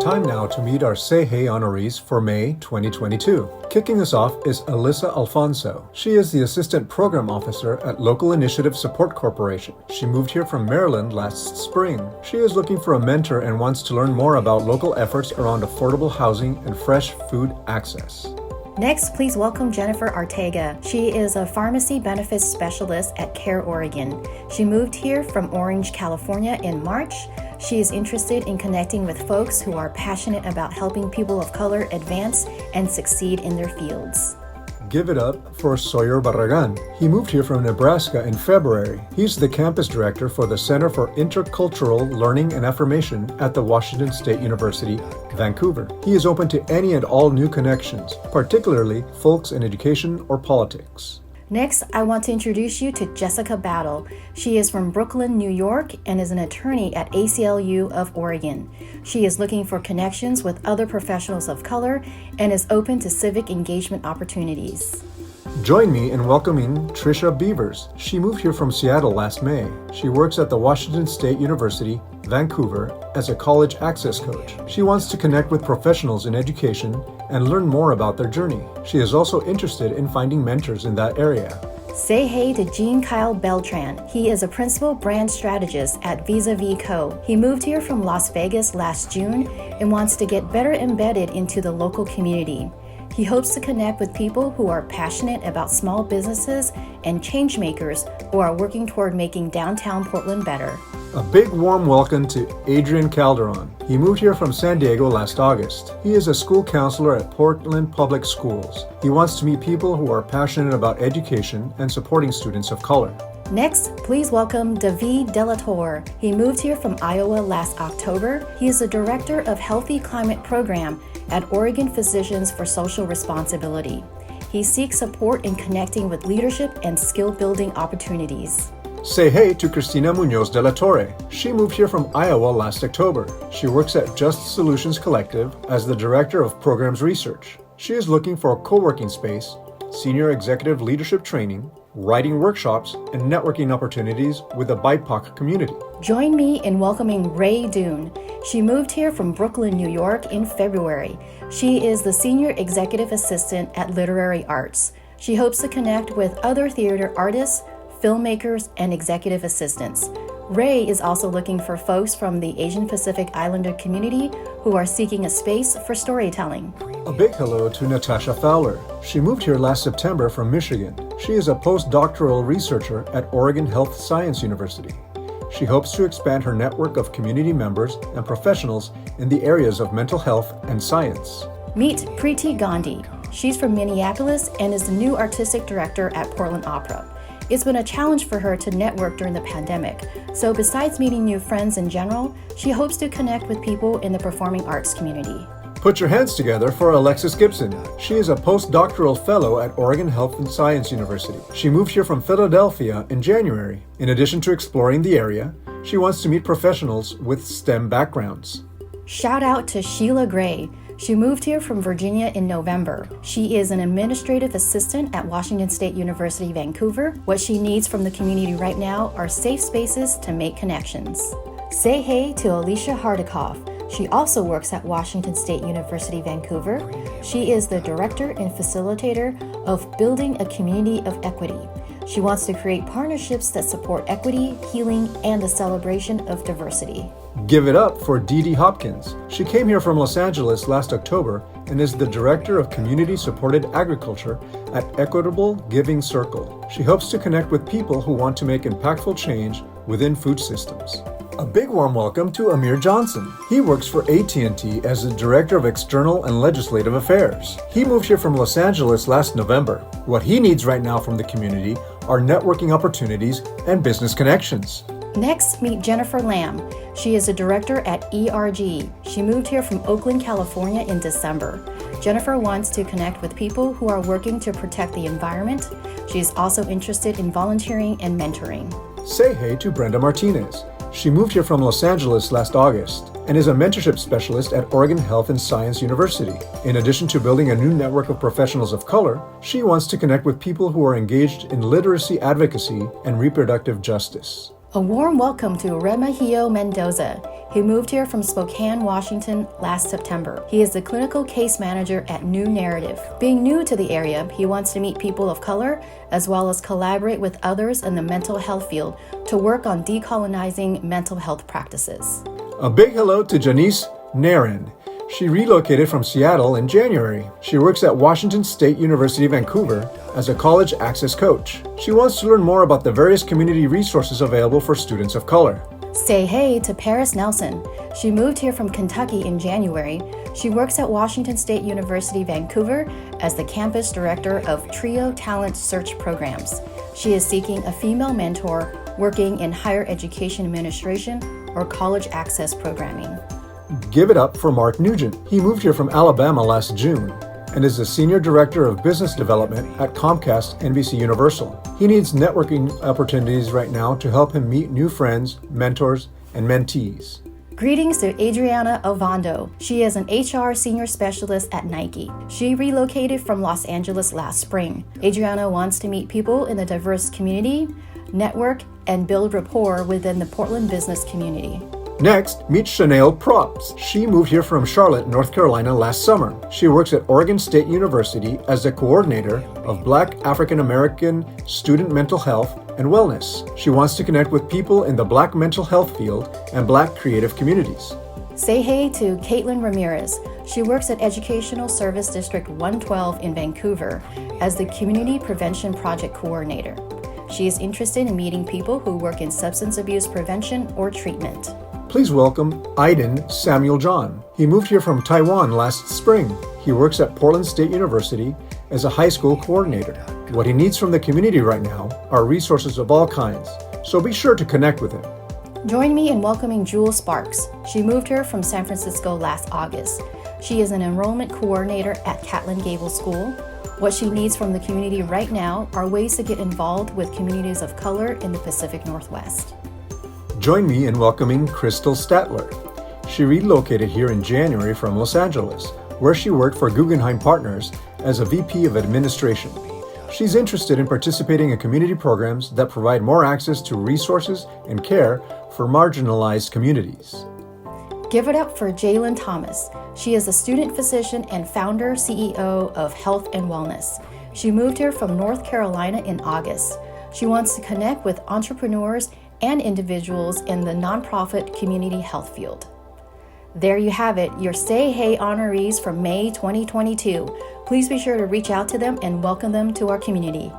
Time now to meet our Say Hey honorees for May 2022. Kicking us off is Alyssa Alfonso. She is the Assistant Program Officer at Local Initiative Support Corporation. She moved here from Maryland last spring. She is looking for a mentor and wants to learn more about local efforts around affordable housing and fresh food access. Next, please welcome Jennifer Ortega. She is a pharmacy benefits specialist at Care Oregon. She moved here from Orange, California in March. She is interested in connecting with folks who are passionate about helping people of color advance and succeed in their fields. Give it up for Sawyer Barragan. He moved here from Nebraska in February. He's the campus director for the Center for Intercultural Learning and Affirmation at the Washington State University, Vancouver. He is open to any and all new connections, particularly folks in education or politics. Next, I want to introduce you to Jessica Battle. She is from Brooklyn, New York, and is an attorney at ACLU of Oregon. She is looking for connections with other professionals of color and is open to civic engagement opportunities. Join me in welcoming Trisha Beavers. She moved here from Seattle last May. She works at the Washington State University, Vancouver, as a college access coach. She wants to connect with professionals in education and learn more about their journey. She is also interested in finding mentors in that area. Say hey to Jean Kyle Beltran. He is a principal brand strategist at Vis-a-Vis Co. He moved here from Las Vegas last June and wants to get better embedded into the local community. He hopes to connect with people who are passionate about small businesses and change makers who are working toward making downtown Portland better. A big warm welcome to Adrian Calderon. He moved here from San Diego last August. He is a school counselor at Portland Public Schools. He wants to meet people who are passionate about education and supporting students of color. Next, please welcome David Delatorre. He moved here from Iowa last October. He is the director of Healthy Climate Program at Oregon Physicians for Social Responsibility. He seeks support in connecting with leadership and skill-building opportunities. Say hey to Cristina Munoz de la Torre. She moved here from Iowa last October. She works at Just Solutions Collective as the Director of Programs Research. She is looking for a co-working space, senior executive leadership training, writing workshops, and networking opportunities with the BIPOC community. Join me in welcoming Ray Dune. She moved here from Brooklyn, New York in February. She is the Senior Executive Assistant at Literary Arts. She hopes to connect with other theater artists, filmmakers, and executive assistants. Ray is also looking for folks from the Asian Pacific Islander community who are seeking a space for storytelling. A big hello to Natasha Fowler. She moved here last September from Michigan. She is a postdoctoral researcher at Oregon Health Science University. She hopes to expand her network of community members and professionals in the areas of mental health and science. Meet Preeti Gandhi. She's from Minneapolis and is the new artistic director at Portland Opera. It's been a challenge for her to network during the pandemic, so besides meeting new friends in general, she hopes to connect with people in the performing arts community. Put your hands together for Alexis Gibson. She is a postdoctoral fellow at Oregon Health and Science University. She moved here from Philadelphia in January. In addition to exploring the area, she wants to meet professionals with STEM backgrounds. Shout out to Sheila Gray. She moved here from Virginia in November. She is an administrative assistant at Washington State University, Vancouver. What she needs from the community right now are safe spaces to make connections. Say hey to Alicia Hardikoff. She also works at Washington State University, Vancouver. She is the director and facilitator of Building a Community of Equity. She wants to create partnerships that support equity, healing, and the celebration of diversity. Give it up for Dee Dee Hopkins. She came here from Los Angeles last October and is the Director of Community-Supported Agriculture at Equitable Giving Circle. She hopes to connect with people who want to make impactful change within food systems. A big warm welcome to Amir Johnson. He works for AT&T as the Director of External and Legislative Affairs. He moved here from Los Angeles last November. What he needs right now from the community are networking opportunities and business connections. Next, meet Jennifer Lamb. She is a director at ERG. She moved here from Oakland, California in December. Jennifer wants to connect with people who are working to protect the environment. She is also interested in volunteering and mentoring. Say hey to Brenda Martinez. She moved here from Los Angeles last August and is a mentorship specialist at Oregon Health and Science University. In addition to building a new network of professionals of color, she wants to connect with people who are engaged in literacy advocacy and reproductive justice. A warm welcome to Remigio Mendoza. He moved here from Spokane, Washington last September. He is the clinical case manager at New Narrative. Being new to the area, he wants to meet people of color as well as collaborate with others in the mental health field to work on decolonizing mental health practices. A big hello to Janice Nehren. She relocated from Seattle in January. She works at Washington State University, Vancouver as a college access coach. She wants to learn more about the various community resources available for students of color. Say hey to Paris Nelson. She moved here from Kentucky in January. She works at Washington State University, Vancouver as the campus director of Trio Talent Search Programs. She is seeking a female mentor working in higher education administration or college access programming. Give it up for Mark Nugent. He moved here from Alabama last June and is the Senior Director of Business Development at Comcast NBC Universal. He needs networking opportunities right now to help him meet new friends, mentors, and mentees. Greetings to Adriana Ovando. She is an HR senior specialist at Nike. She relocated from Los Angeles last spring. Adriana wants to meet people in the diverse community, network, and build rapport within the Portland business community. Next, meet Chanel Props. She moved here from Charlotte, North Carolina last summer. She works at Oregon State University as the coordinator of Black African American student mental health and wellness. She wants to connect with people in the Black mental health field and Black creative communities. Say hey to Caitlin Ramirez. She works at Educational Service District 112 in Vancouver as the Community Prevention Project Coordinator. She is interested in meeting people who work in substance abuse prevention or treatment. Please welcome Aiden Samuel John. He moved here from Taiwan last spring. He works at Portland State University as a high school coordinator. What he needs from the community right now are resources of all kinds, so be sure to connect with him. Join me in welcoming Jewel Sparks. She moved here from San Francisco last August. She is an enrollment coordinator at Catlin Gable School. What she needs from the community right now are ways to get involved with communities of color in the Pacific Northwest. Join me in welcoming Crystal Statler. She relocated here in January from Los Angeles, where she worked for Guggenheim Partners as a VP of Administration. She's interested in participating in community programs that provide more access to resources and care for marginalized communities. Give it up for Jalen Thomas. She is a student physician and founder CEO of Health and Wellness. She moved here from North Carolina in August. She wants to connect with entrepreneurs and individuals in the nonprofit community health field. There you have it, your Say Hey honorees from May 2022. Please be sure to reach out to them and welcome them to our community.